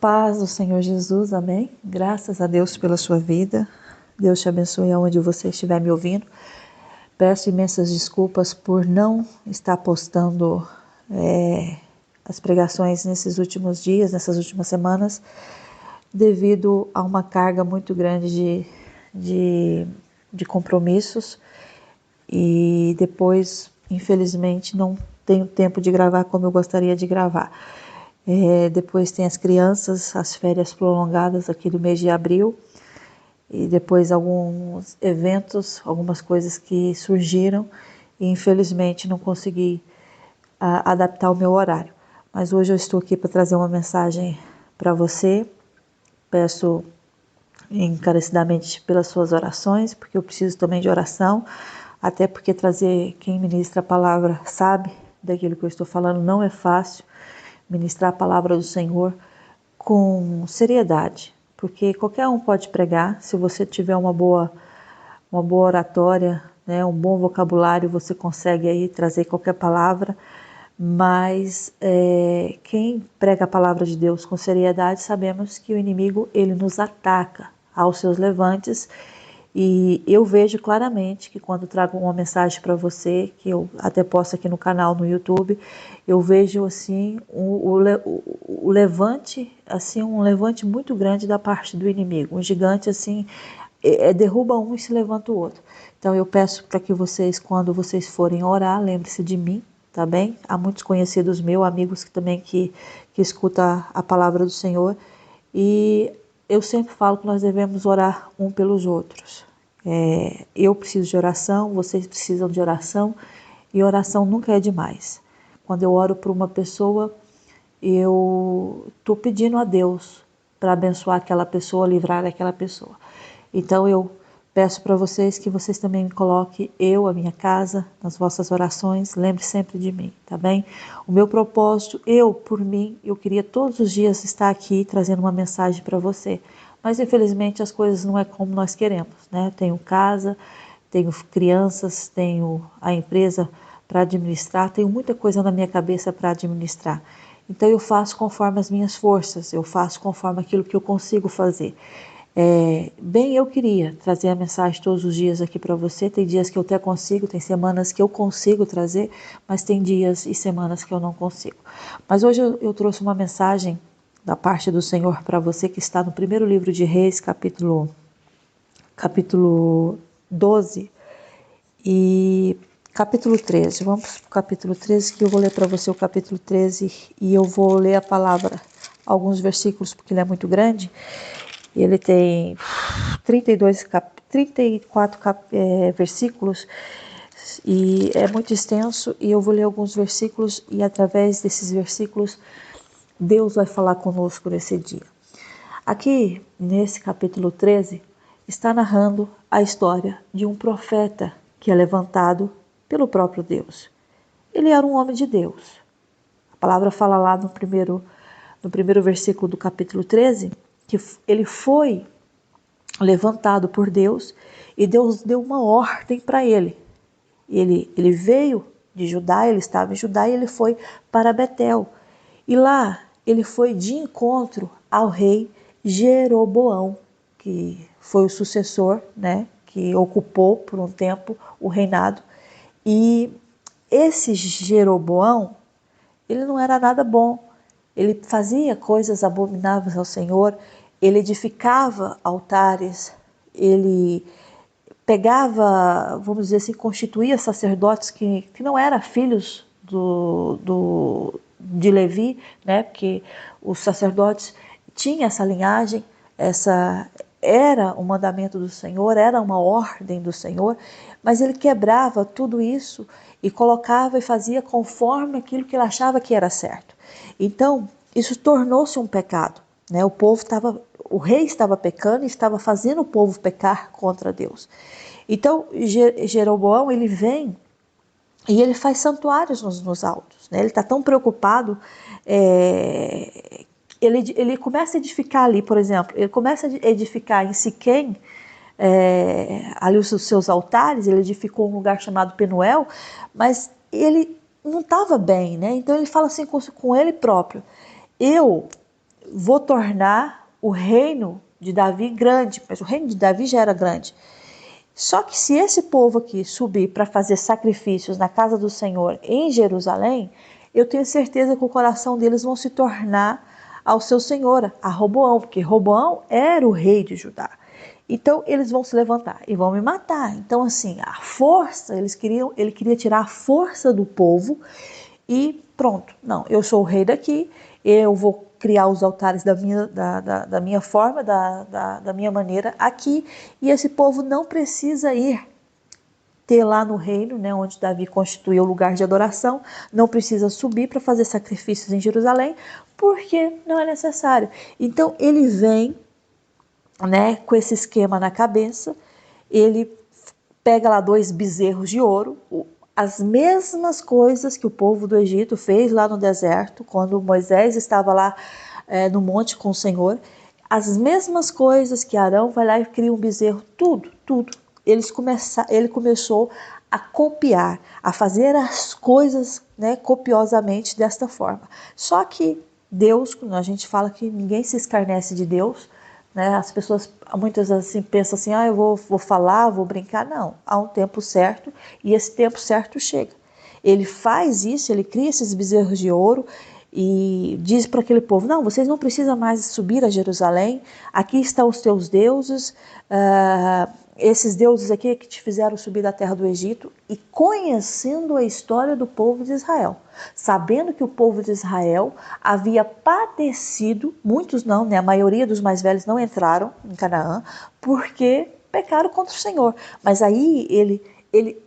paz do Senhor Jesus, amém? Graças a Deus pela sua vida. Deus te abençoe aonde você estiver me ouvindo. Peço imensas desculpas por não estar postando as pregações nesses últimos dias, nessas últimas semanas, devido a uma carga muito grande de compromissos e depois, infelizmente, não tenho tempo de gravar como eu gostaria de gravar. Depois tem as crianças, as férias prolongadas aqui do mês de abril e depois alguns eventos, algumas coisas que surgiram e infelizmente não consegui adaptar o meu horário. Mas hoje eu estou aqui para trazer uma mensagem para você. Peço encarecidamente pelas suas orações, porque eu preciso também de oração, até porque trazer quem ministra a palavra sabe daquilo que eu estou falando, não é fácil. Ministrar a palavra do Senhor com seriedade, porque qualquer um pode pregar, se você tiver uma boa oratória, né, um bom vocabulário, você consegue aí trazer qualquer palavra, mas quem prega a palavra de Deus com seriedade, sabemos que o inimigo, ele nos ataca aos seus levantes. E eu vejo claramente que quando trago uma mensagem para você, que eu até posto aqui no canal no YouTube, eu vejo assim o levante, assim um levante muito grande da parte do inimigo. Um gigante assim derruba um e se levanta o outro. Então eu peço para que vocês, quando vocês forem orar, lembre-se de mim, tá bem? Há muitos conhecidos meus, amigos que também que escutam a palavra do Senhor, e eu sempre falo que nós devemos orar um pelos outros. Eu preciso de oração, vocês precisam de oração, e oração nunca é demais. Quando eu oro por uma pessoa, eu estou pedindo a Deus para abençoar aquela pessoa, livrar aquela pessoa. Então eu peço para vocês que vocês também me coloquem a minha casa, nas vossas orações, lembre sempre de mim, tá bem? O meu propósito, por mim, eu queria todos os dias estar aqui trazendo uma mensagem para você, mas infelizmente as coisas não é como nós queremos, né? Tenho casa, tenho crianças, tenho a empresa para administrar, tenho muita coisa na minha cabeça para administrar. Então eu faço conforme as minhas forças, eu faço conforme aquilo que eu consigo fazer. Eu queria trazer a mensagem todos os dias aqui para você. Tem dias que eu até consigo, tem semanas que eu consigo trazer, mas tem dias e semanas que eu não consigo. Mas hoje eu trouxe uma mensagem da parte do Senhor para você, que está no primeiro livro de Reis, capítulo 12 e capítulo 13. Vamos para o capítulo 13, que eu vou ler para você o capítulo 13 e eu vou ler a palavra, alguns versículos, porque ele é muito grande. Ele tem 34 versículos e é muito extenso, e eu vou ler alguns versículos e através desses versículos Deus vai falar conosco nesse dia. Aqui nesse capítulo 13 está narrando a história de um profeta que é levantado pelo próprio Deus. Ele era um homem de Deus. A palavra fala lá no primeiro versículo do capítulo 13 que ele foi levantado por Deus e Deus deu uma ordem para ele. Ele veio de Judá, ele estava em Judá e ele foi para Betel. E lá ele foi de encontro ao rei Jeroboão, que foi o sucessor, né, que ocupou por um tempo o reinado. E esse Jeroboão, ele não era nada bom. Ele fazia coisas abomináveis ao Senhor, ele edificava altares, ele pegava, vamos dizer assim, constituía sacerdotes que não eram filhos de Levi, né? Porque os sacerdotes tinham essa linhagem, era um mandamento do Senhor, era uma ordem do Senhor, mas ele quebrava tudo isso e colocava e fazia conforme aquilo que ele achava que era certo. Então, isso tornou-se um pecado, né? O rei estava pecando e estava fazendo o povo pecar contra Deus. Então, Jeroboão, ele vem e ele faz santuários nos altos, né? Ele está tão preocupado, ele começa a edificar ali, por exemplo, ele começa a edificar em Siquém, ali os seus altares, ele edificou um lugar chamado Penuel, mas ele não estava bem, né? Então ele fala assim com ele próprio: eu vou tornar o reino de Davi grande, mas o reino de Davi já era grande. Só que se esse povo aqui subir para fazer sacrifícios na casa do Senhor em Jerusalém, eu tenho certeza que o coração deles vão se tornar ao seu senhor, a Roboão, porque Roboão era o rei de Judá. Então eles vão se levantar e vão me matar. Então assim, a força, ele queria tirar a força do povo e pronto. Não, eu sou o rei daqui, eu vou criar os altares da minha forma, da minha maneira aqui, e esse povo não precisa ir ter lá no reino, né, onde Davi constituiu o lugar de adoração, não precisa subir para fazer sacrifícios em Jerusalém, porque não é necessário. Então ele vem, né, com esse esquema na cabeça, ele pega lá 2 bezerros de ouro, as mesmas coisas que o povo do Egito fez lá no deserto, quando Moisés estava lá no monte com o Senhor, as mesmas coisas que Arão vai lá e cria um bezerro, tudo. Ele começou a copiar, a fazer as coisas, né, copiosamente desta forma. Só que Deus, quando a gente fala que ninguém se escarnece de Deus, né, as pessoas muitas assim pensam assim, eu vou falar, vou brincar. Não, há um tempo certo e esse tempo certo chega. Ele faz isso, ele cria esses bezerros de ouro e diz para aquele povo, não, vocês não precisam mais subir a Jerusalém, aqui estão os teus deuses, esses deuses aqui que te fizeram subir da terra do Egito, e conhecendo a história do povo de Israel, sabendo que o povo de Israel havia padecido, muitos não, né, a maioria dos mais velhos não entraram em Canaã, porque pecaram contra o Senhor. Mas aí ele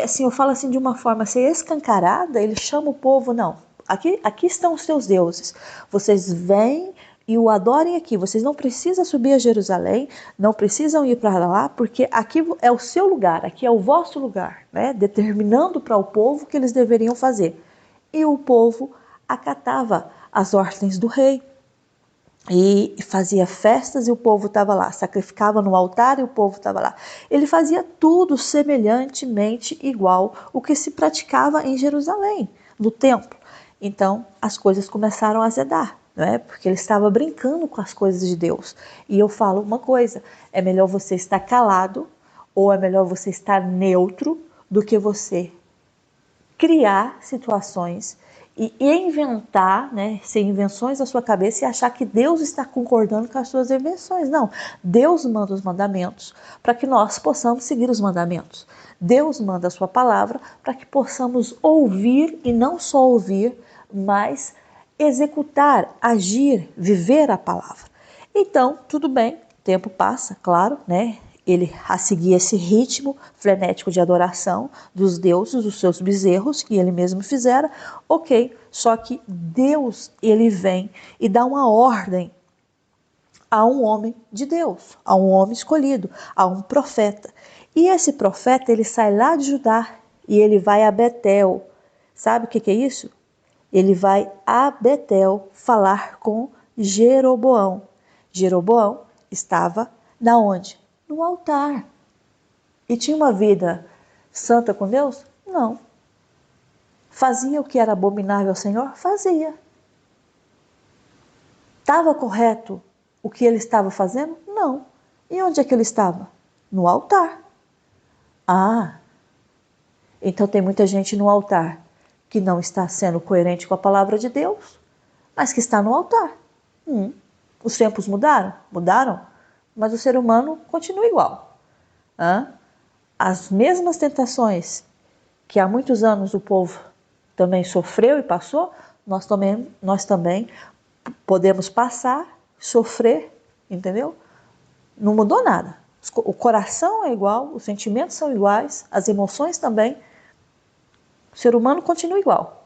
assim, eu falo assim de uma forma assim, escancarada, ele chama o povo, não, aqui estão os teus deuses, vocês vêm e o adorem aqui, vocês não precisam subir a Jerusalém, não precisam ir para lá, porque aqui é o seu lugar, aqui é o vosso lugar, né? Determinando para o povo o que eles deveriam fazer. E o povo acatava as ordens do rei e fazia festas e o povo estava lá, sacrificava no altar e o povo estava lá. Ele fazia tudo semelhantemente igual o que se praticava em Jerusalém, no templo. Então as coisas começaram a azedar, não é? Porque ele estava brincando com as coisas de Deus. E eu falo uma coisa, é melhor você estar calado ou é melhor você estar neutro do que você criar situações e inventar, né, ser invenções da sua cabeça e achar que Deus está concordando com as suas invenções. Não, Deus manda os mandamentos para que nós possamos seguir os mandamentos. Deus manda a sua palavra para que possamos ouvir e não só ouvir, mas executar, agir, viver a palavra. Então, tudo bem, o tempo passa, claro, né? Ele a seguir esse ritmo frenético de adoração dos deuses, dos seus bezerros, que ele mesmo fizera, ok. Só que Deus, ele vem e dá uma ordem a um homem de Deus, a um homem escolhido, a um profeta. E esse profeta, ele sai lá de Judá e ele vai a Betel. Sabe o que é isso? Ele vai a Betel falar com Jeroboão. Jeroboão estava na onde? No altar. E tinha uma vida santa com Deus? Não. Fazia o que era abominável ao Senhor? Fazia. Estava correto o que ele estava fazendo? Não. E onde é que ele estava? No altar. Ah, então tem muita gente no altar que não está sendo coerente com a palavra de Deus, mas que está no altar. Os tempos mudaram? Mudaram, mas o ser humano continua igual. As mesmas tentações que há muitos anos o povo também sofreu e passou, nós também podemos passar, sofrer, entendeu? Não mudou nada. O coração é igual, os sentimentos são iguais, as emoções também. O ser humano continua igual.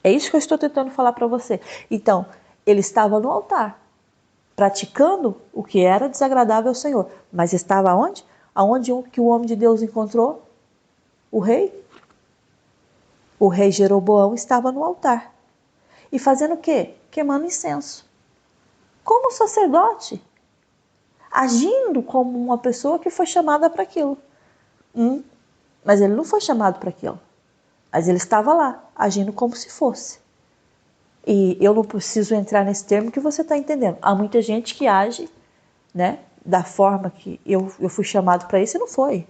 É isso que eu estou tentando falar para você. Então, ele estava no altar, praticando o que era desagradável ao Senhor. Mas estava onde? Aonde que o homem de Deus encontrou? O rei? O rei Jeroboão estava no altar. E fazendo o quê? Queimando incenso. Como sacerdote. Agindo como uma pessoa que foi chamada para aquilo. Mas ele não foi chamado para aquilo. Mas ele estava lá, agindo como se fosse. E eu não preciso entrar nesse termo que você está entendendo. Há muita gente que age, né, da forma que eu fui chamado para isso e não foi.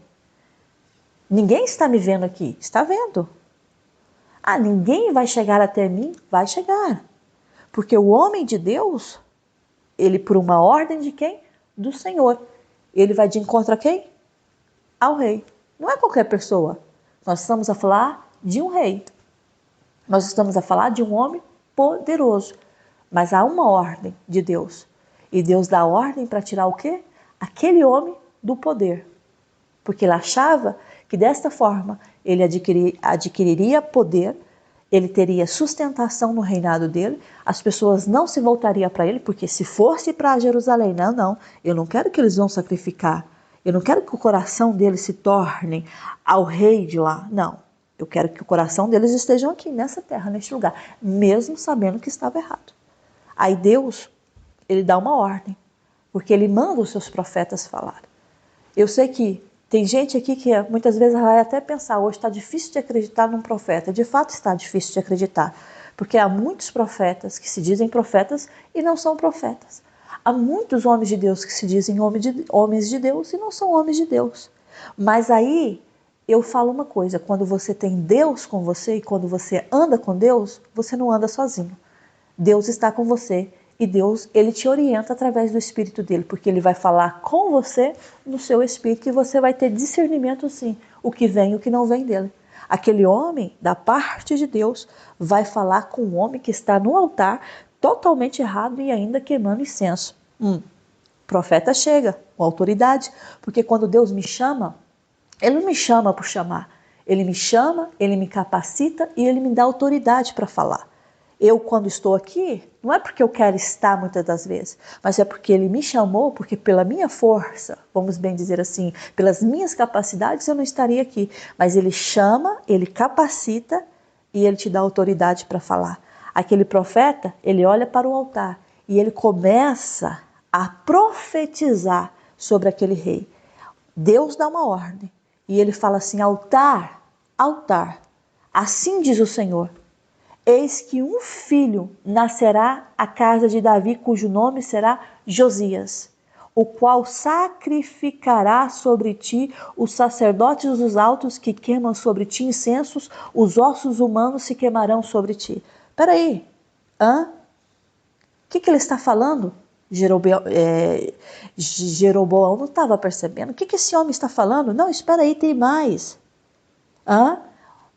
Ninguém está me vendo aqui, está vendo. Ah, ninguém vai chegar até mim? Vai chegar. Porque o homem de Deus, ele por uma ordem de quem? Do Senhor. Ele vai de encontro a quem? Ao rei. Não é qualquer pessoa. Nós estamos a falar de um rei. Nós estamos a falar de um homem poderoso. Mas há uma ordem de Deus. E Deus dá ordem para tirar o quê? Aquele homem do poder. Porque ele achava que desta forma ele adquiriria poder, ele teria sustentação no reinado dele, as pessoas não se voltariam para ele, porque se fosse para Jerusalém, não, eu não quero que eles vão sacrificar, eu não quero que o coração deles se torne ao rei de lá, não. Eu quero que o coração deles estejam aqui, nessa terra, neste lugar, mesmo sabendo que estava errado. Aí Deus, ele dá uma ordem, porque ele manda os seus profetas falar. Eu sei que tem gente aqui que muitas vezes vai até pensar, hoje está difícil de acreditar num profeta. De fato está difícil de acreditar, porque há muitos profetas que se dizem profetas e não são profetas. Há muitos homens de Deus que se dizem homens de Deus e não são homens de Deus. Mas aí eu falo uma coisa, quando você tem Deus com você e quando você anda com Deus, você não anda sozinho. Deus está com você. E Deus, ele te orienta através do Espírito dele, porque ele vai falar com você no seu Espírito e você vai ter discernimento sim, o que vem e o que não vem dele. Aquele homem, da parte de Deus, vai falar com um homem que está no altar, totalmente errado e ainda queimando incenso. O profeta chega com autoridade, porque quando Deus me chama, ele não me chama por chamar. Ele me chama, ele me capacita e ele me dá autoridade para falar. Eu, quando estou aqui, não é porque eu quero estar muitas das vezes, mas é porque ele me chamou, porque pela minha força, vamos bem dizer assim, pelas minhas capacidades eu não estaria aqui. Mas ele chama, ele capacita e ele te dá autoridade para falar. Aquele profeta, ele olha para o altar e ele começa a profetizar sobre aquele rei. Deus dá uma ordem e ele fala assim, altar, altar, assim diz o Senhor. Eis que um filho nascerá à casa de Davi, cujo nome será Josias, o qual sacrificará sobre ti os sacerdotes dos altos que queimam sobre ti incensos, os ossos humanos se queimarão sobre ti. Peraí, o que ele está falando? Jeroboão não estava percebendo. O que esse homem está falando? Não, espera aí, tem mais.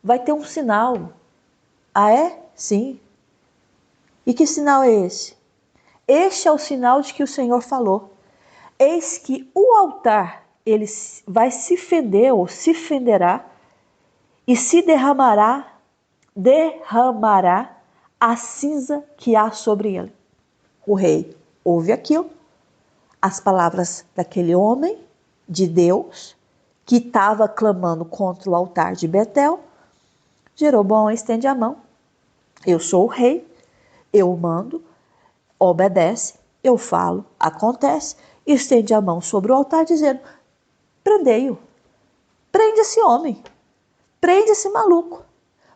Vai ter um sinal. Ah, é? Sim. E que sinal é esse? Este é o sinal de que o Senhor falou. Eis que o altar, ele vai se fender ou se fenderá e se derramará a cinza que há sobre ele. O rei ouve aquilo, as palavras daquele homem de Deus que estava clamando contra o altar de Betel. Jeroboão estende a mão. Eu sou o rei, eu mando, obedece, eu falo, acontece, e estende a mão sobre o altar dizendo, prendei-o, prende esse homem, prende esse maluco.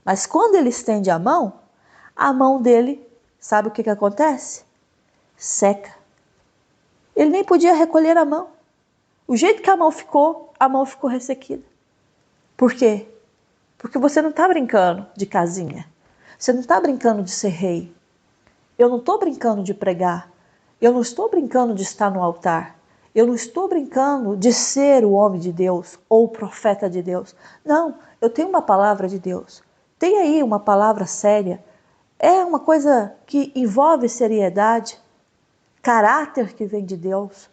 Mas quando ele estende a mão dele, sabe o que acontece? Seca. Ele nem podia recolher a mão. O jeito que a mão ficou ressequida. Por quê? Porque você não está brincando de casinha. Você não está brincando de ser rei. Eu não estou brincando de pregar. Eu não estou brincando de estar no altar. Eu não estou brincando de ser o homem de Deus ou o profeta de Deus. Não, eu tenho uma palavra de Deus. Tem aí uma palavra séria. É uma coisa que envolve seriedade, caráter que vem de Deus.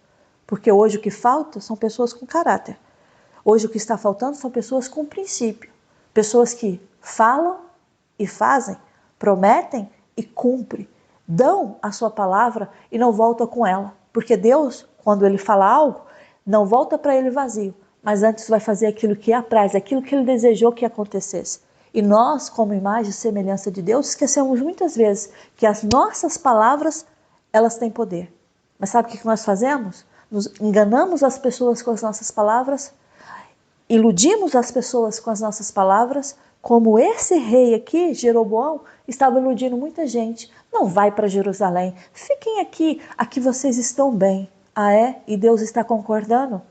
Porque hoje o que falta são pessoas com caráter. Hoje o que está faltando são pessoas com princípio. Pessoas que falam e fazem, prometem e cumprem. Dão a sua palavra e não voltam com ela. Porque Deus, quando ele fala algo, não volta para ele vazio, mas antes vai fazer aquilo que apraz, aquilo que ele desejou que acontecesse. E nós, como imagem e semelhança de Deus, esquecemos muitas vezes que as nossas palavras, elas têm poder. Mas sabe o que nós fazemos? Nos enganamos as pessoas com as nossas palavras, iludimos as pessoas com as nossas palavras, como esse rei aqui, Jeroboão, estava iludindo muita gente. Não vai para Jerusalém, fiquem aqui, aqui vocês estão bem. Ah é? E Deus está concordando?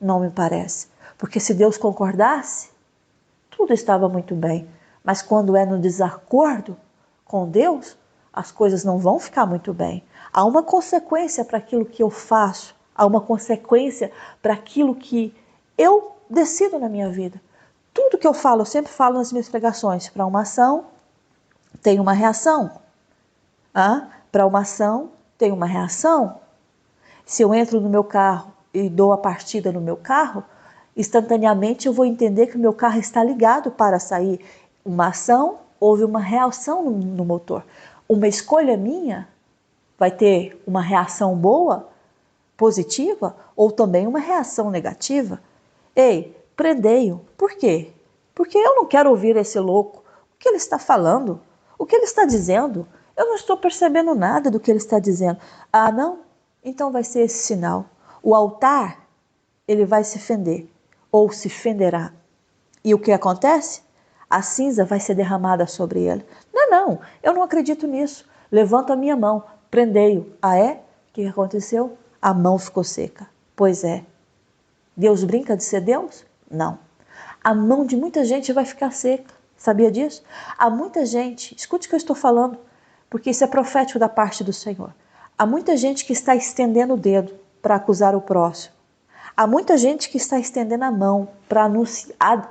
Não me parece. Porque se Deus concordasse, tudo estava muito bem. Mas quando é no desacordo com Deus, as coisas não vão ficar muito bem. Há uma consequência para aquilo que eu faço, há uma consequência para aquilo que eu decido na minha vida. Tudo que eu falo, eu sempre falo nas minhas pregações, para uma ação tem uma reação. Para uma ação tem uma reação. Se eu entro no meu carro e dou a partida no meu carro, instantaneamente eu vou entender que o meu carro está ligado para sair. Uma ação, houve uma reação no motor. Uma escolha minha vai ter uma reação boa, positiva, ou também uma reação negativa. Ei, prendei-o. Por quê? Porque eu não quero ouvir esse louco. O que ele está falando? O que ele está dizendo? Eu não estou percebendo nada do que ele está dizendo. Ah, não? Então vai ser esse sinal. O altar, ele vai se fender, ou se fenderá. E o que acontece? A cinza vai ser derramada sobre ele. Não, eu não acredito nisso. Levanto a minha mão, prendei-o. Ah, é? O que aconteceu? A mão ficou seca. Pois é. Deus brinca de ser Deus? Não. A mão de muita gente vai ficar seca. Sabia disso? Há muita gente, escute o que eu estou falando, porque isso é profético da parte do Senhor. Há muita gente que está estendendo o dedo para acusar o próximo. Há muita gente que está estendendo a mão para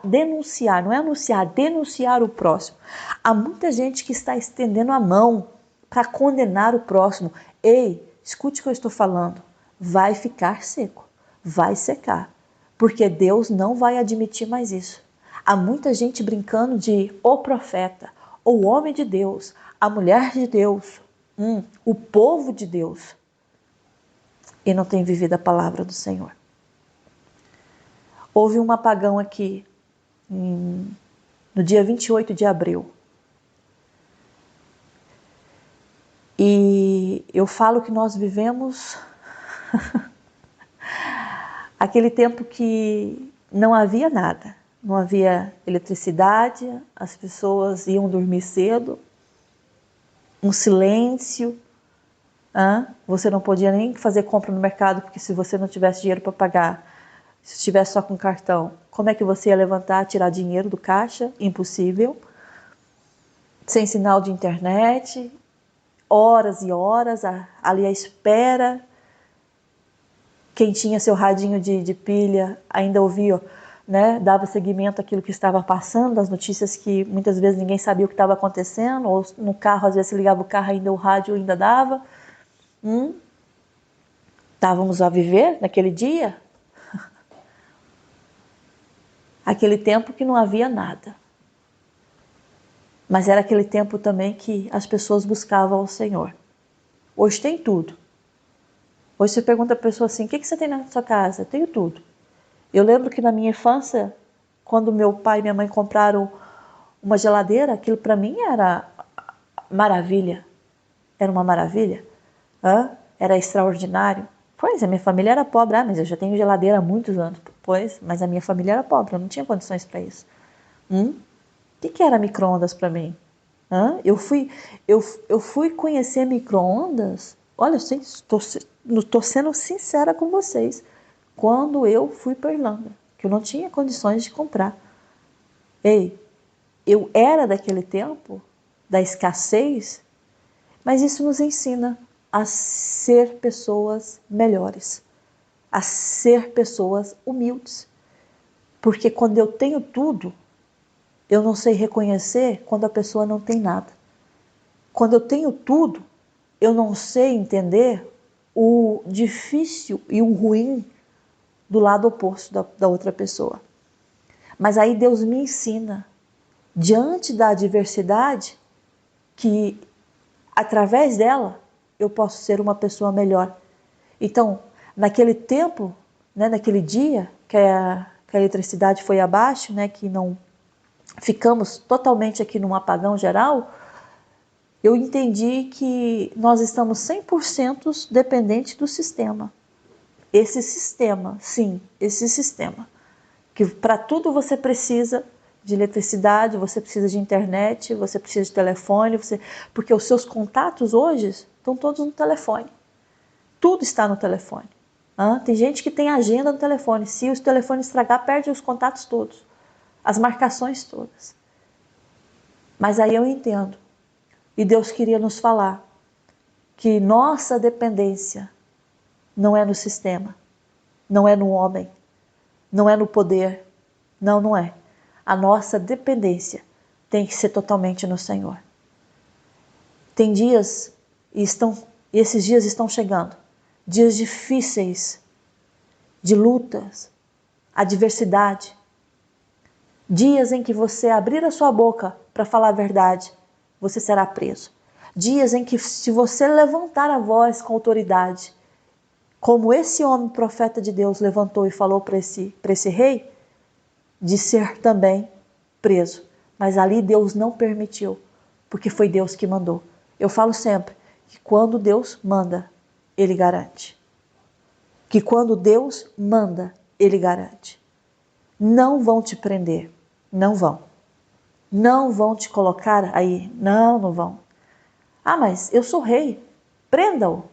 denunciar, não é anunciar, denunciar o próximo. Há muita gente que está estendendo a mão para condenar o próximo. Ei, escute o que eu estou falando. Vai ficar seco, vai secar, porque Deus não vai admitir mais isso. Há muita gente brincando de o profeta, o homem de Deus, a mulher de Deus, o povo de Deus, e não tem vivido a palavra do Senhor. Houve um apagão aqui no dia 28 de abril. E eu falo que nós vivemos aquele tempo que não havia nada. Não havia eletricidade, as pessoas iam dormir cedo, um silêncio. Você não podia nem fazer compra no mercado, porque se você não tivesse dinheiro para pagar, se estivesse só com cartão, como é que você ia levantar, tirar dinheiro do caixa? Impossível. Sem sinal de internet, horas e horas ali à espera. Quem tinha seu radinho de pilha ainda ouvia, né, dava seguimento àquilo que estava passando, das notícias que muitas vezes ninguém sabia o que estava acontecendo, ou no carro, às vezes se ligava o carro, ainda o rádio ainda dava. Estávamos a viver naquele dia, aquele tempo que não havia nada. Mas era aquele tempo também que as pessoas buscavam o Senhor. Hoje tem tudo. Hoje você pergunta a pessoa assim, o que você tem na sua casa? Eu tenho tudo. Eu lembro que na minha infância, quando meu pai e minha mãe compraram uma geladeira, aquilo para mim era maravilha. Era uma maravilha. Era extraordinário. Pois, a minha família era pobre. Mas eu já tenho geladeira há muitos anos. Pois, mas a minha família era pobre, eu não tinha condições para isso. O que era micro-ondas para mim? Eu fui conhecer micro-ondas, olha, estou sendo sincera com vocês, quando eu fui para Irlanda, que eu não tinha condições de comprar. Ei, eu era daquele tempo, da escassez, mas isso nos ensina a ser pessoas melhores, a ser pessoas humildes. Porque quando eu tenho tudo, eu não sei reconhecer quando a pessoa não tem nada. Quando eu tenho tudo, eu não sei entender o difícil e o ruim do lado oposto da outra pessoa. Mas aí Deus me ensina, diante da adversidade, que através dela eu posso ser uma pessoa melhor. Então, naquele tempo, né, naquele dia que a eletricidade foi abaixo, né, que não ficamos totalmente aqui num apagão geral, eu entendi que nós estamos 100% dependentes do sistema. Esse sistema, sim, esse sistema, que para tudo você precisa de eletricidade, você precisa de internet, você precisa de telefone, porque os seus contatos hoje estão todos no telefone. Tudo está no telefone. Tem gente que tem agenda no telefone. Se o telefone estragar, perde os contatos todos, as marcações todas. Mas aí eu entendo. E Deus queria nos falar que nossa dependência não é no sistema, não é no homem, não é no poder. Não, não é. A nossa dependência tem que ser totalmente no Senhor. Tem dias, e esses dias estão chegando, dias difíceis, de lutas, adversidade, dias em que você abrir a sua boca para falar a verdade, você será preso. Dias em que, se você levantar a voz com autoridade, como esse homem profeta de Deus levantou e falou para esse rei, de ser também preso. Mas ali Deus não permitiu, porque foi Deus que mandou. Eu falo sempre que quando Deus manda, Ele garante. Que quando Deus manda, Ele garante. Não vão te prender, não vão. Não vão te colocar aí, não vão. Mas eu sou rei, prenda-o.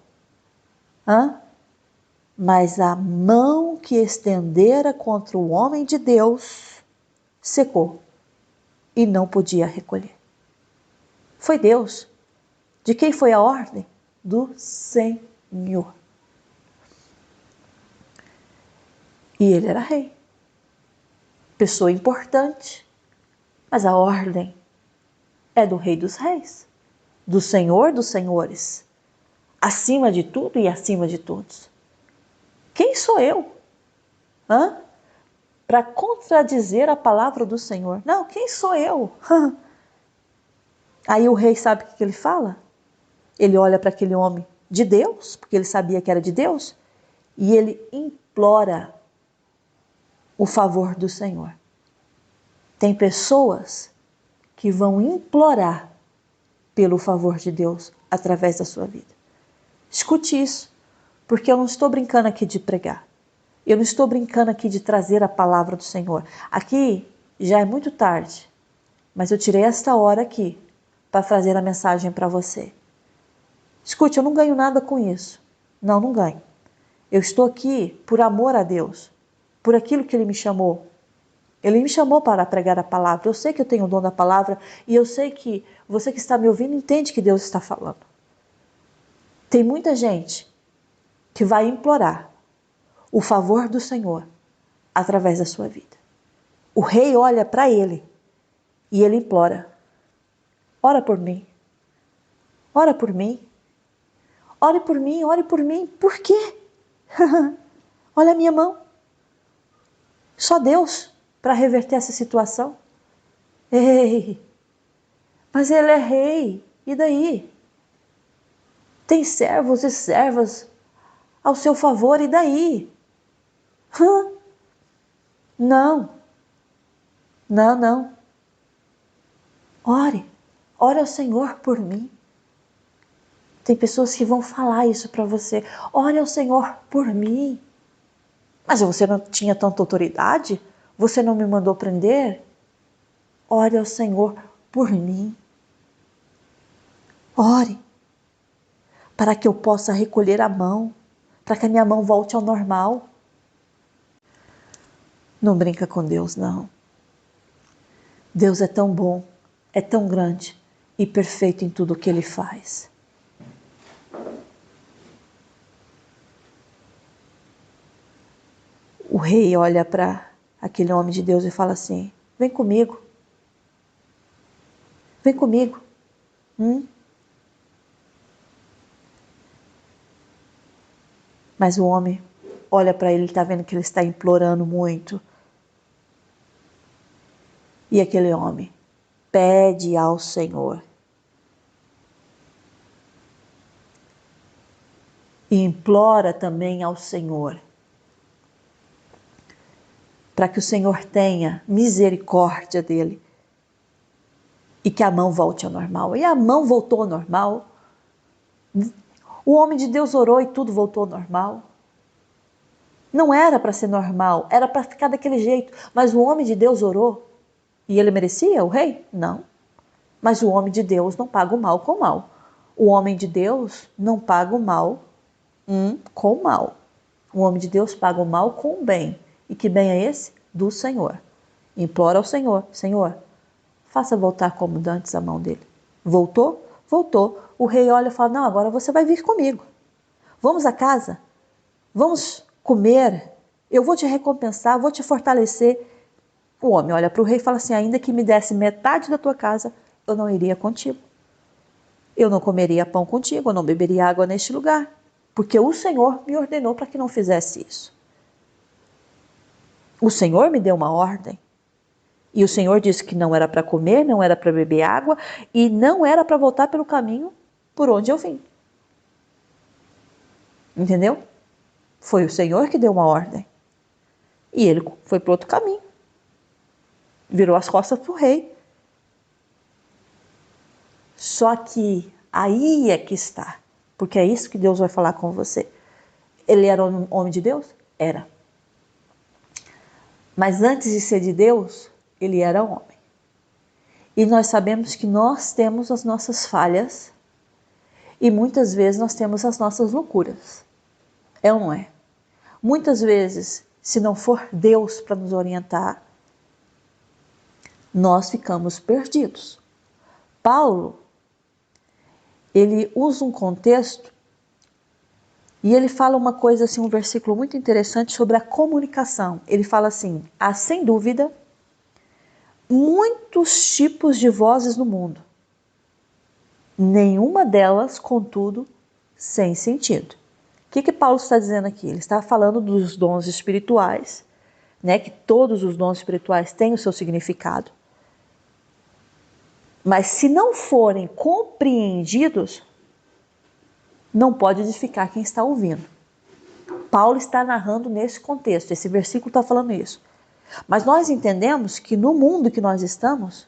Mas a mão que estendera contra o homem de Deus secou e não podia recolher. Foi Deus. De quem foi a ordem? Do Senhor. E ele era rei. Pessoa importante. Mas a ordem é do Rei dos Reis. Do Senhor dos Senhores. Acima de tudo e acima de todos. Quem sou eu? Para contradizer a palavra do Senhor. Não, quem sou eu? Aí o rei sabe o que ele fala? Ele olha para aquele homem de Deus, porque ele sabia que era de Deus, e ele implora o favor do Senhor. Tem pessoas que vão implorar pelo favor de Deus através da sua vida. Escute isso, porque eu não estou brincando aqui de pregar. Eu não estou brincando aqui de trazer a palavra do Senhor. Aqui já é muito tarde, mas eu tirei esta hora aqui para trazer a mensagem para você. Escute, eu não ganho nada com isso. Não ganho. Eu estou aqui por amor a Deus, por aquilo que Ele me chamou. Ele me chamou para pregar a palavra. Eu sei que eu tenho o dom da palavra e eu sei que você que está me ouvindo entende que Deus está falando. Tem muita gente que vai implorar o favor do Senhor através da sua vida. O rei olha para ele e ele implora: ora por mim, ora por mim, ore por mim, ore por mim. Por quê? Olha a minha mão. Só Deus para reverter essa situação. Ei, mas ele é rei, e daí? Tem servos e servas ao seu favor, e daí? Não. Ore ao Senhor por mim. Tem pessoas que vão falar isso para você. Ore ao Senhor por mim. Mas você não tinha tanta autoridade? Você não me mandou prender? Ore ao Senhor por mim. Ore. Para que eu possa recolher a mão. Para que a minha mão volte ao normal. Não brinca com Deus, não. Deus é tão bom, é tão grande e perfeito em tudo o que Ele faz. O rei olha para aquele homem de Deus e fala assim: vem comigo. Vem comigo. Mas o homem olha para ele, está vendo que ele está implorando muito. E aquele homem pede ao Senhor. E implora também ao Senhor. Para que o Senhor tenha misericórdia dele. E que a mão volte ao normal. E a mão voltou ao normal. O homem de Deus orou e tudo voltou ao normal. Não era para ser normal, era para ficar daquele jeito. Mas o homem de Deus orou E ele merecia, o rei? Não. Mas o homem de Deus não paga o mal com o mal. O homem de Deus não paga o mal com o mal. O homem de Deus paga o mal com o bem. E que bem é esse? Do Senhor. Implora ao Senhor: Senhor, faça voltar como dantes a mão dele. Voltou? Voltou. O rei olha e fala: não, agora você vai vir comigo. Vamos à casa? Vamos comer? Eu vou te recompensar, vou te fortalecer. O homem olha para o rei e fala assim: ainda que me desse metade da tua casa, eu não iria contigo. Eu não comeria pão contigo, eu não beberia água neste lugar, porque o Senhor me ordenou para que não fizesse isso. O Senhor me deu uma ordem. E o Senhor disse que não era para comer, não era para beber água e não era para voltar pelo caminho por onde eu vim. Entendeu? Foi o Senhor que deu uma ordem. E ele foi para outro caminho. Virou as costas para o rei. Só que aí é que está. Porque é isso que Deus vai falar com você. Ele era um homem de Deus? Era. Mas antes de ser de Deus, ele era homem. E nós sabemos que nós temos as nossas falhas e muitas vezes nós temos as nossas loucuras. É ou não é? Muitas vezes, se não for Deus para nos orientar, nós ficamos perdidos. Paulo, ele usa um contexto e ele fala uma coisa assim, um versículo muito interessante sobre a comunicação. Ele fala assim: há sem dúvida muitos tipos de vozes no mundo. Nenhuma delas, contudo, sem sentido. O que Paulo está dizendo aqui? Ele está falando dos dons espirituais, né? Que todos os dons espirituais têm o seu significado. Mas se não forem compreendidos, não pode edificar quem está ouvindo. Paulo está narrando nesse contexto, esse versículo está falando isso. Mas nós entendemos que no mundo que nós estamos,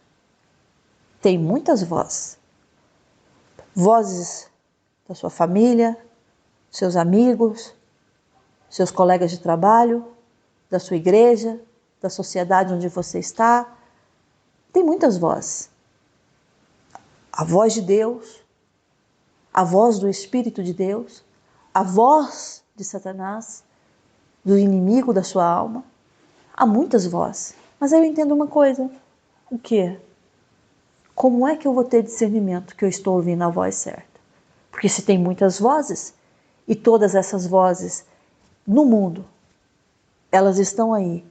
tem muitas vozes. Vozes da sua família, seus amigos, seus colegas de trabalho, da sua igreja, da sociedade onde você está. Tem muitas vozes. A voz de Deus, a voz do Espírito de Deus, a voz de Satanás, do inimigo da sua alma. Há muitas vozes. Mas aí eu entendo uma coisa. O quê? Como é que eu vou ter discernimento que eu estou ouvindo a voz certa? Porque se tem muitas vozes, e todas essas vozes no mundo, elas estão aí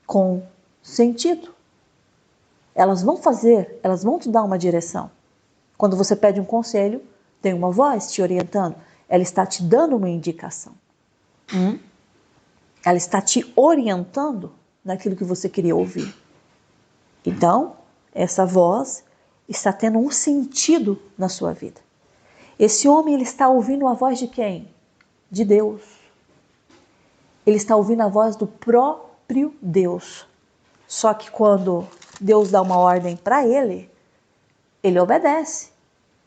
com sentido. Elas vão te dar uma direção. Quando você pede um conselho, tem uma voz te orientando. Ela está te dando uma indicação. Ela está te orientando naquilo que você queria ouvir. Então, essa voz está tendo um sentido na sua vida. Esse homem, ele está ouvindo a voz de quem? De Deus. Ele está ouvindo a voz do próprio Deus. Só que quando Deus dá uma ordem para ele, ele obedece,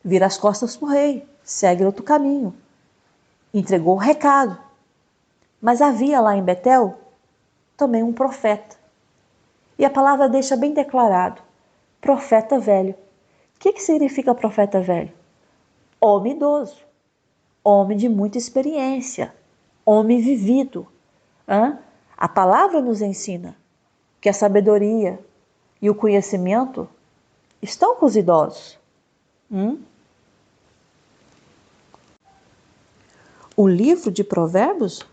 vira as costas para o rei, segue outro caminho, entregou o recado. Mas havia lá em Betel também um profeta. E a palavra deixa bem declarado, profeta velho. O que significa profeta velho? Homem idoso, homem de muita experiência, homem vivido. A palavra nos ensina que a sabedoria e o conhecimento estão com os idosos. O livro de Provérbios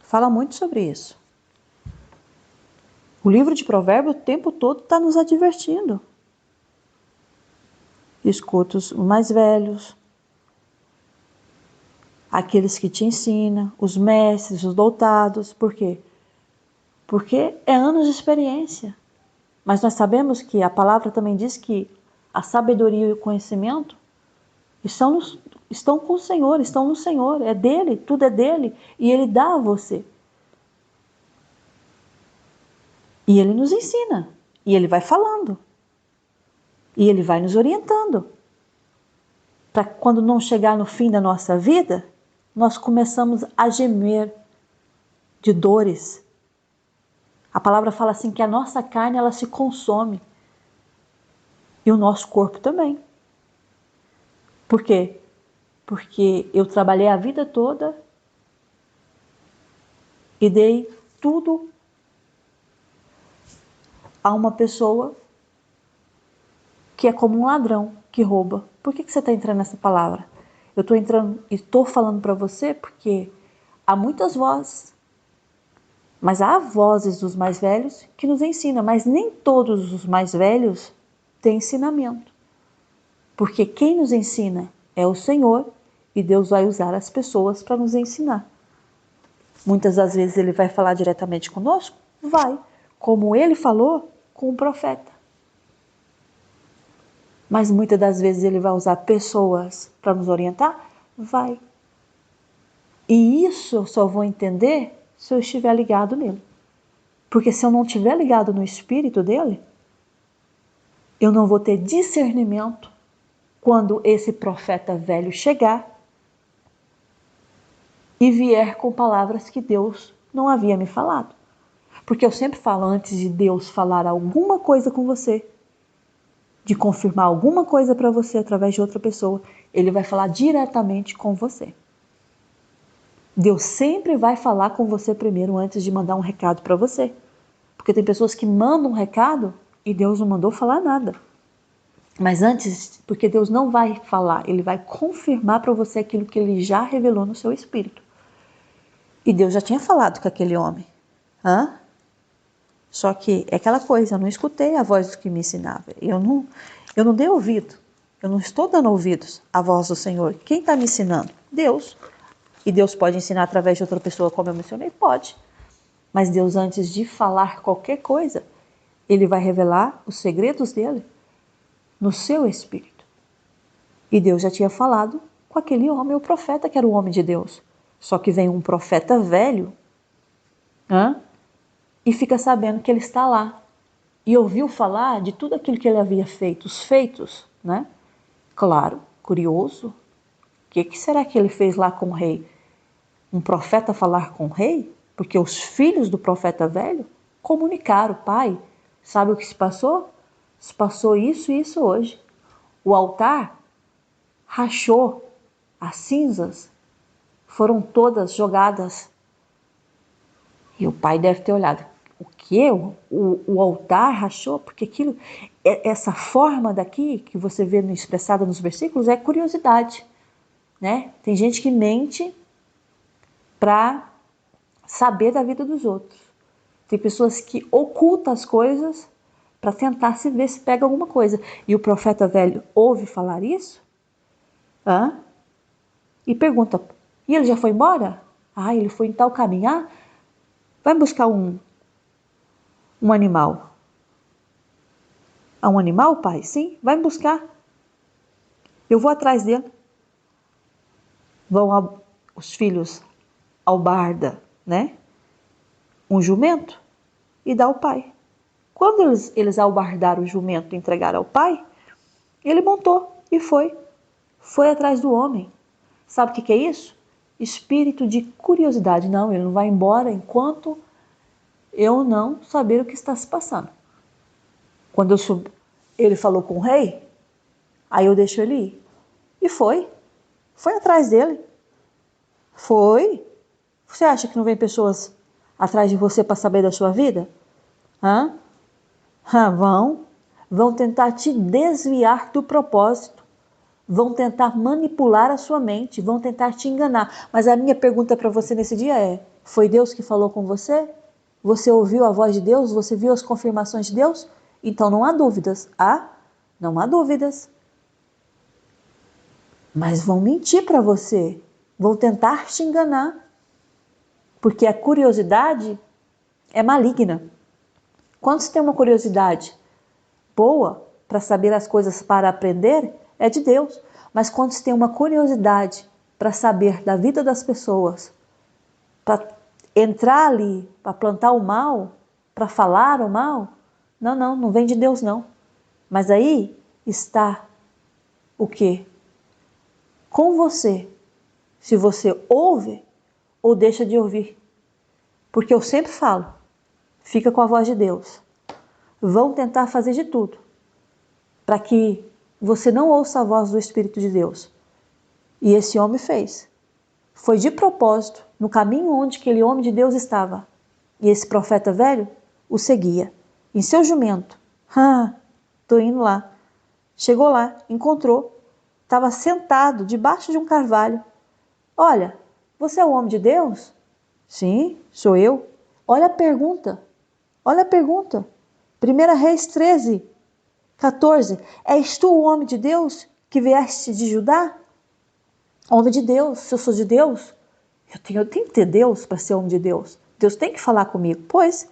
fala muito sobre isso. O livro de Provérbios o tempo todo está nos advertindo. Escuta os mais velhos, aqueles que te ensinam, os mestres, os doutados. Por quê? Porque é anos de experiência. Mas nós sabemos que a palavra também diz que a sabedoria e o conhecimento estão com o Senhor, estão no Senhor. É dele, tudo é dele. E ele dá a você. E ele nos ensina. E ele vai falando. E ele vai nos orientando. Para quando não chegar no fim da nossa vida, nós começamos a gemer de dores. A palavra fala assim que a nossa carne ela se consome e o nosso corpo também. Por quê? Porque eu trabalhei a vida toda e dei tudo a uma pessoa que é como um ladrão que rouba. Por que você está entrando nessa palavra? Eu estou entrando e estou falando para você porque há muitas vozes, mas há vozes dos mais velhos que nos ensinam, mas nem todos os mais velhos têm ensinamento. Porque quem nos ensina é o Senhor e Deus vai usar as pessoas para nos ensinar. Muitas das vezes ele vai falar diretamente conosco? Vai, como ele falou com o profeta. Mas muitas das vezes ele vai usar pessoas para nos orientar? Vai. E isso eu só vou entender se eu estiver ligado nele. Porque se eu não estiver ligado no espírito dele, eu não vou ter discernimento quando esse profeta velho chegar e vier com palavras que Deus não havia me falado. Porque eu sempre falo, antes de Deus falar alguma coisa com você, de confirmar alguma coisa para você através de outra pessoa, ele vai falar diretamente com você. Deus sempre vai falar com você primeiro antes de mandar um recado para você. Porque tem pessoas que mandam um recado e Deus não mandou falar nada. Mas antes, porque Deus não vai falar, ele vai confirmar para você aquilo que ele já revelou no seu espírito. E Deus já tinha falado com aquele homem. Só que é aquela coisa, eu não escutei a voz do que me ensinava. Eu não dei ouvido. Eu não estou dando ouvidos à voz do Senhor. Quem está me ensinando? Deus. E Deus pode ensinar através de outra pessoa, como eu mencionei? Pode. Mas Deus, antes de falar qualquer coisa, ele vai revelar os segredos dele no seu espírito. E Deus já tinha falado com aquele homem, o profeta, que era o homem de Deus. Só que vem um profeta velho, e fica sabendo que ele está lá. E ouviu falar de tudo aquilo que ele havia feito, os feitos, né? Claro, curioso. O que será que ele fez lá com o rei? Um profeta falar com o rei? Porque os filhos do profeta velho comunicaram, pai, sabe o que se passou? Se passou isso e isso hoje. O altar rachou, as cinzas foram todas jogadas. E o pai deve ter olhado, o quê? O altar rachou? Porque aquilo, essa forma daqui que você vê expressada nos versículos é curiosidade, né? Tem gente que mente para saber da vida dos outros. Tem pessoas que ocultam as coisas para tentar se ver se pega alguma coisa. E o profeta velho ouve falar isso e pergunta, e ele já foi embora? Ele foi em tal caminho. Vai buscar um animal. Um animal, pai? Sim, vai buscar. Eu vou atrás dele. Vão os filhos ao barda, né? Um jumento e dá ao pai. Quando eles albardaram o jumento e entregaram ao pai, ele montou e foi. Foi atrás do homem. Sabe o que é isso? Espírito de curiosidade. Não, ele não vai embora enquanto eu não saber o que está se passando. Quando ele falou com o rei, aí eu deixo ele ir. E foi. Foi atrás dele. Foi. Você acha que não vem pessoas atrás de você para saber da sua vida? Vão tentar te desviar do propósito. Vão tentar manipular a sua mente, vão tentar te enganar. Mas a minha pergunta para você nesse dia é, foi Deus que falou com você? Você ouviu a voz de Deus? Você viu as confirmações de Deus? Então não há dúvidas. Não há dúvidas. Mas vão mentir para você. Vão tentar te enganar. Porque a curiosidade é maligna. Quando você tem uma curiosidade boa para saber as coisas, para aprender, é de Deus. Mas quando você tem uma curiosidade para saber da vida das pessoas, para entrar ali, para plantar o mal, para falar o mal, não vem de Deus não. Mas aí está o quê? Com você, se você ouve ou deixa de ouvir. Porque eu sempre falo, fica com a voz de Deus. Vão tentar fazer de tudo para que você não ouça a voz do Espírito de Deus. E esse homem fez. Foi de propósito, no caminho onde aquele homem de Deus estava. E esse profeta velho o seguia, em seu jumento. Tô indo lá. Chegou lá, encontrou, estava sentado debaixo de um carvalho. Olha, você é o homem de Deus? Sim, sou eu. Olha a pergunta. 1 Reis 13, 14. És tu o homem de Deus que vieste de Judá? Homem de Deus, se eu sou de Deus, eu tenho que ter Deus para ser homem de Deus. Deus tem que falar comigo. Pois,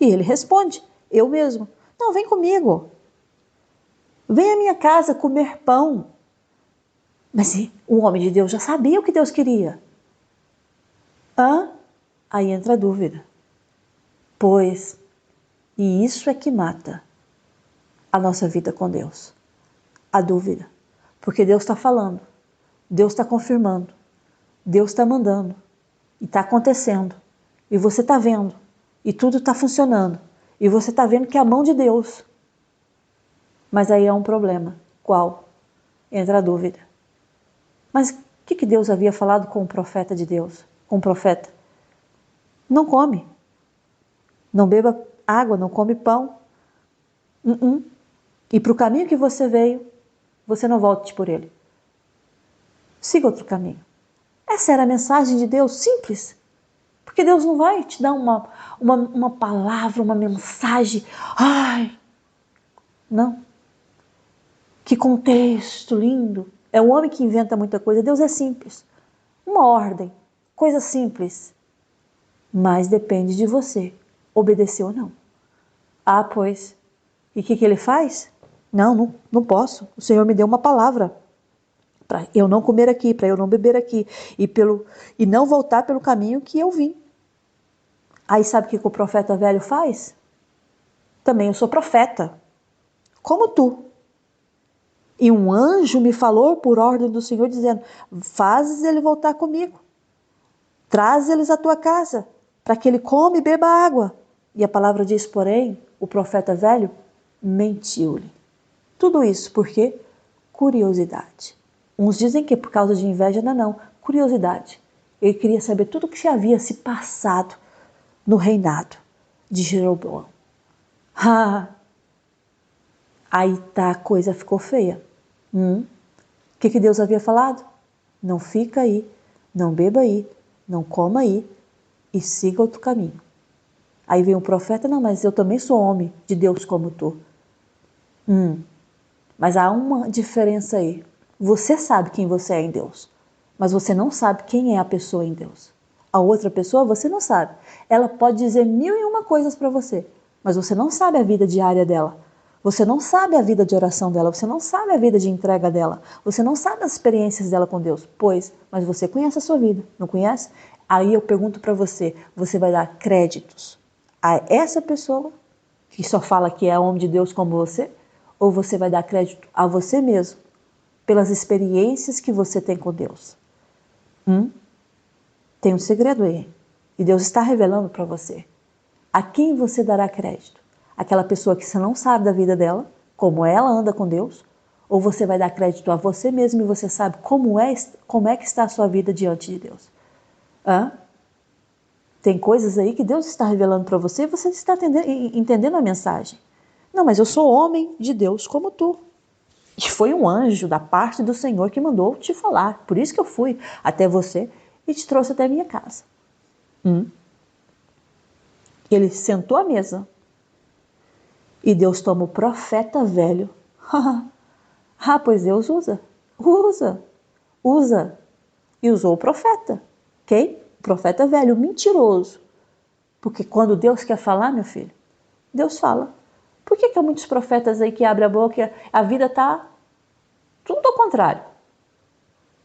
e ele responde, eu mesmo. Não, vem comigo. Vem à minha casa comer pão. Mas o homem de Deus já sabia o que Deus queria. Aí entra a dúvida. Pois, e isso é que mata a nossa vida com Deus. A dúvida. Porque Deus está falando. Deus está confirmando. Deus está mandando. E está acontecendo. E você está vendo. E tudo está funcionando. E você está vendo que é a mão de Deus. Mas aí é um problema. Qual? Entra a dúvida. Mas o que Deus havia falado com o profeta de Deus? Com o profeta? Não come. Não beba água, não come pão. E para o caminho que você veio, você não volte por ele. Siga outro caminho. Essa era a mensagem de Deus, simples. Porque Deus não vai te dar uma palavra, uma mensagem. Não. Que contexto lindo. É o homem que inventa muita coisa. Deus é simples. Uma ordem. Coisa simples. Mas depende de você. Obedecer ou não. Pois. E o que ele faz? Não posso. O Senhor me deu uma palavra. Para eu não comer aqui, para eu não beber aqui. E não voltar pelo caminho que eu vim. Aí sabe o que o profeta velho faz? Também eu sou profeta. Como tu. E um anjo me falou por ordem do Senhor, dizendo, fazes ele voltar comigo. Traz eles à tua casa, para que ele come e beba água. E a palavra diz, porém, o profeta velho mentiu-lhe. Tudo isso por quê? Curiosidade. Uns dizem que por causa de inveja, não. Curiosidade. Ele queria saber tudo o que havia se passado no reinado de Jeroboão. Aí a coisa ficou feia. O que Deus havia falado? Não fica aí, não beba aí, não coma aí e siga outro caminho. Aí vem o profeta, não, mas eu também sou homem de Deus como tu. Mas há uma diferença aí. Você sabe quem você é em Deus, mas você não sabe quem é a pessoa em Deus. A outra pessoa você não sabe. Ela pode dizer 1001 coisas para você, mas você não sabe a vida diária dela. Você não sabe a vida de oração dela, você não sabe a vida de entrega dela, você não sabe as experiências dela com Deus. Pois, mas você conhece a sua vida, não conhece? Aí eu pergunto para você, você vai dar créditos a essa pessoa que só fala que é homem de Deus como você? Ou você vai dar crédito a você mesmo pelas experiências que você tem com Deus? Tem um segredo aí. E Deus está revelando para você. A quem você dará crédito? Aquela pessoa que você não sabe da vida dela, como ela anda com Deus? Ou você vai dar crédito a você mesmo e você sabe como é que está a sua vida diante de Deus? Tem coisas aí que Deus está revelando para você e você está entendendo a mensagem. Não, mas eu sou homem de Deus como tu. E foi um anjo da parte do Senhor que mandou te falar. Por isso que eu fui até você e te trouxe até a minha casa. Ele sentou à mesa. E Deus toma o profeta velho. Pois Deus usa. E usou o profeta. Quem? O profeta velho, mentiroso. Porque quando Deus quer falar, meu filho, Deus fala. Por que há muitos profetas aí que abrem a boca e a vida está tudo ao contrário?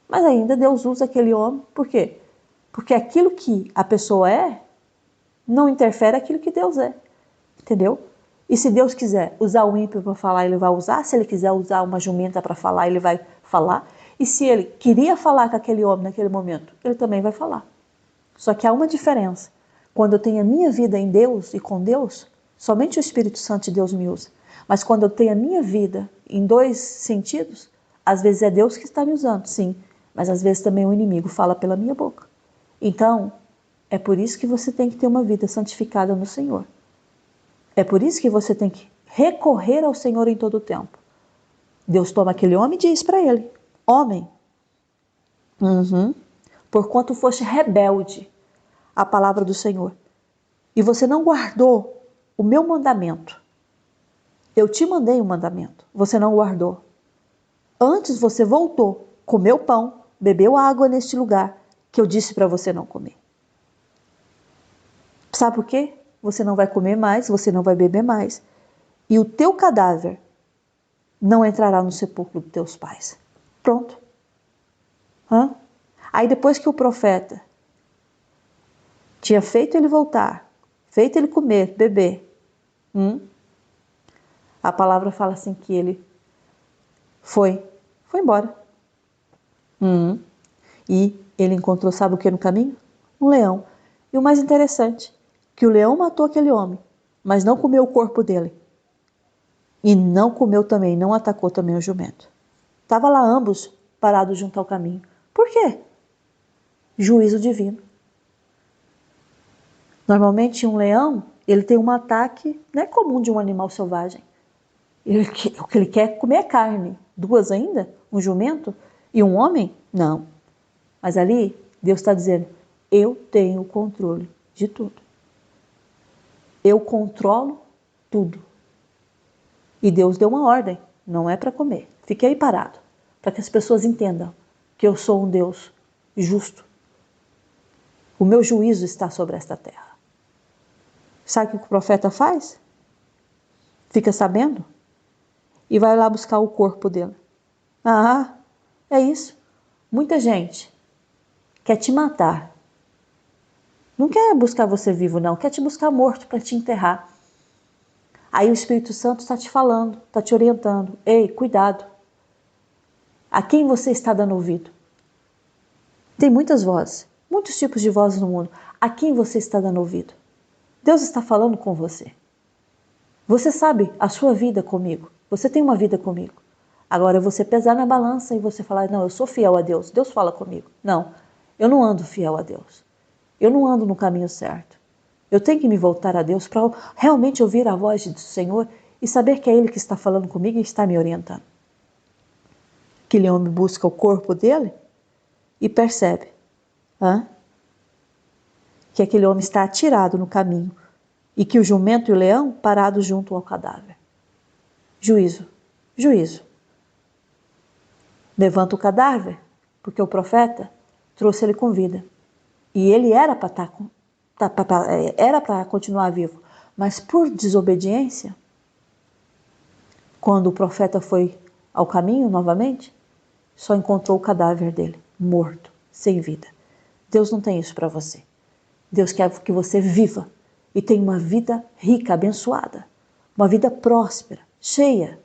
Mas ainda Deus usa aquele homem. Por quê? Porque aquilo que a pessoa é, não interfere aquilo que Deus é. Entendeu? E se Deus quiser usar o ímpio para falar, ele vai usar. Se ele quiser usar uma jumenta para falar, ele vai falar. E se ele queria falar com aquele homem naquele momento, ele também vai falar. Só que há uma diferença. Quando eu tenho a minha vida em Deus e com Deus, somente o Espírito Santo de Deus me usa. Mas quando eu tenho a minha vida em dois sentidos, às vezes é Deus que está me usando, sim, mas às vezes também o inimigo fala pela minha boca. Então, é por isso que você tem que ter uma vida santificada no Senhor. É por isso que você tem que recorrer ao Senhor em todo o tempo. Deus toma aquele homem e diz para ele: homem, porquanto foste rebelde à palavra do Senhor, e você não guardou o meu mandamento. Eu te mandei um mandamento, você não guardou. Antes você voltou, comeu pão, bebeu água neste lugar que eu disse para você não comer. Sabe por quê? Você não vai comer mais, você não vai beber mais. E o teu cadáver não entrará no sepulcro dos teus pais. Pronto. Aí depois que o profeta tinha feito ele voltar, feito ele comer, beber, a palavra fala assim que ele foi embora. E ele encontrou, sabe o que no caminho? Um leão. E o mais interessante, que o leão matou aquele homem, mas não comeu o corpo dele. E não comeu também, não atacou também o jumento. Estava lá ambos parados junto ao caminho. Por quê? Juízo divino. Normalmente um leão, ele tem um ataque, não é comum de um animal selvagem. O que ele quer é comer carne. Duas ainda? Um jumento e um homem? Não. Mas ali, Deus está dizendo, eu tenho o controle de tudo. Eu controlo tudo. E Deus deu uma ordem, não é para comer. Fique aí parado, para que as pessoas entendam que eu sou um Deus justo. O meu juízo está sobre esta terra. Sabe o que o profeta faz? Fica sabendo? E vai lá buscar o corpo dele. É isso. Muita gente quer te matar. Não quer buscar você vivo, não. Quer te buscar morto para te enterrar. Aí o Espírito Santo está te falando, está te orientando. Ei, cuidado. A quem você está dando ouvido? Tem muitas vozes, muitos tipos de vozes no mundo. A quem você está dando ouvido? Deus está falando com você. Você sabe a sua vida comigo. Você tem uma vida comigo. Agora você pesar na balança e você falar, não, eu sou fiel a Deus. Deus fala comigo. Não, eu não ando fiel a Deus. Eu não ando no caminho certo. Eu tenho que me voltar a Deus para realmente ouvir a voz do Senhor e saber que é Ele que está falando comigo e está me orientando. Aquele homem busca o corpo dele e percebe que aquele homem está atirado no caminho e que o jumento e o leão parados junto ao cadáver. Juízo, juízo. Levanta o cadáver, porque o profeta trouxe ele com vida. E ele era para continuar vivo, mas por desobediência, quando o profeta foi ao caminho novamente, só encontrou o cadáver dele, morto, sem vida. Deus não tem isso para você. Deus quer que você viva e tenha uma vida rica, abençoada, uma vida próspera, cheia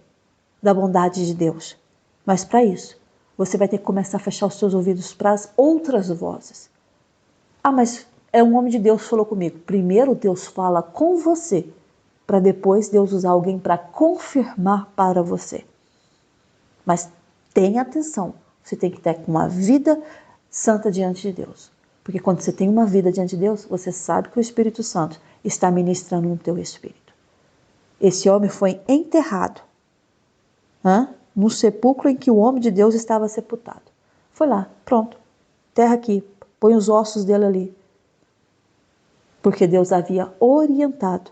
da bondade de Deus. Mas para isso, você vai ter que começar a fechar os seus ouvidos para as outras vozes. Mas é um homem de Deus que falou comigo. Primeiro Deus fala com você, para depois Deus usar alguém para confirmar para você. Mas tenha atenção, você tem que ter uma vida santa diante de Deus. Porque quando você tem uma vida diante de Deus, você sabe que o Espírito Santo está ministrando no teu espírito. Esse homem foi enterrado no sepulcro em que o homem de Deus estava sepultado. Foi lá, pronto, terra aqui, põe os ossos dele ali. Porque Deus havia orientado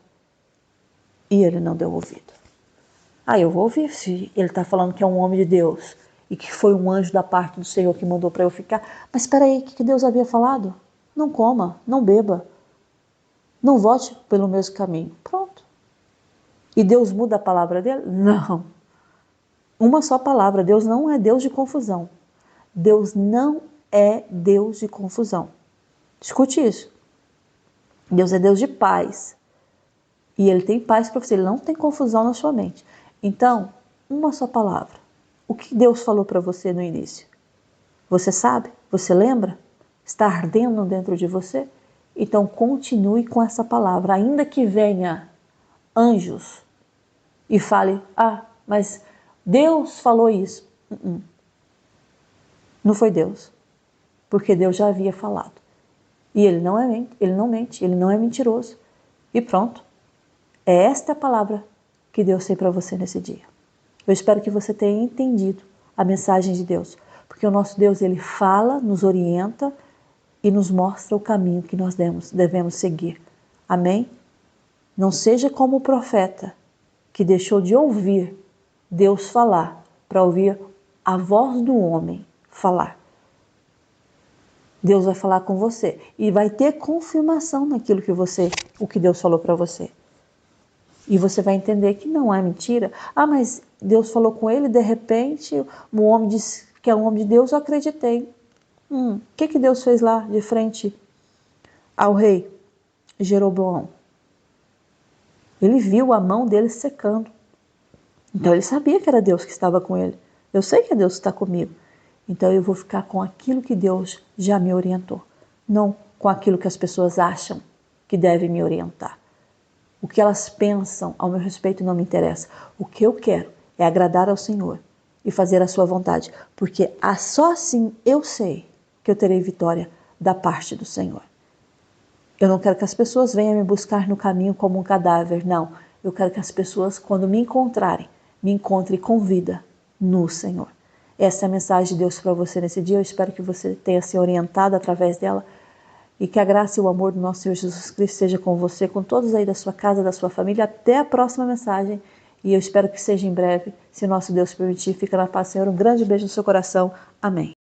e ele não deu ouvido. Eu vou ouvir se ele está falando que é um homem de Deus e que foi um anjo da parte do Senhor que mandou para eu ficar. Mas espera aí, o que Deus havia falado? Não coma, não beba, não volte pelo mesmo caminho. Pronto. E Deus muda a palavra dele? Não. Uma só palavra, Deus não é Deus de confusão. Deus não é Deus de confusão. Escute isso. Deus é Deus de paz. E Ele tem paz para você, Ele não tem confusão na sua mente. Então, uma só palavra. O que Deus falou para você no início? Você sabe? Você lembra? Está ardendo dentro de você? Então continue com essa palavra, ainda que venha anjos e fale, mas Deus falou isso. Não foi Deus, porque Deus já havia falado. E ele não mente, ele não é mentiroso. E pronto. É esta a palavra que Deus tem para você nesse dia. Eu espero que você tenha entendido a mensagem de Deus, porque o nosso Deus, ele fala, nos orienta e nos mostra o caminho que nós devemos seguir. Amém? Não seja como o profeta que deixou de ouvir Deus falar para ouvir a voz do homem falar. Deus vai falar com você e vai ter confirmação naquilo o que Deus falou para você. E você vai entender que não é mentira. Mas Deus falou com ele, de repente, o homem disse que é um homem de Deus, eu acreditei. O que Deus fez lá de frente ao rei Jeroboão? Ele viu a mão dele secando. Então ele sabia que era Deus que estava com ele. Eu sei que é Deus que está comigo. Então eu vou ficar com aquilo que Deus já me orientou. Não com aquilo que as pessoas acham que devem me orientar. O que elas pensam ao meu respeito não me interessa. O que eu quero é agradar ao Senhor e fazer a sua vontade. Porque só assim eu sei que eu terei vitória da parte do Senhor. Eu não quero que as pessoas venham me buscar no caminho como um cadáver, não. Eu quero que as pessoas, quando me encontrarem, me encontrem com vida no Senhor. Essa é a mensagem de Deus para você nesse dia. Eu espero que você tenha se orientado através dela e que a graça e o amor do nosso Senhor Jesus Cristo seja com você, com todos aí da sua casa, da sua família. Até a próxima mensagem e eu espero que seja em breve. Se nosso Deus permitir, fica na paz, Senhor. Um grande beijo no seu coração. Amém.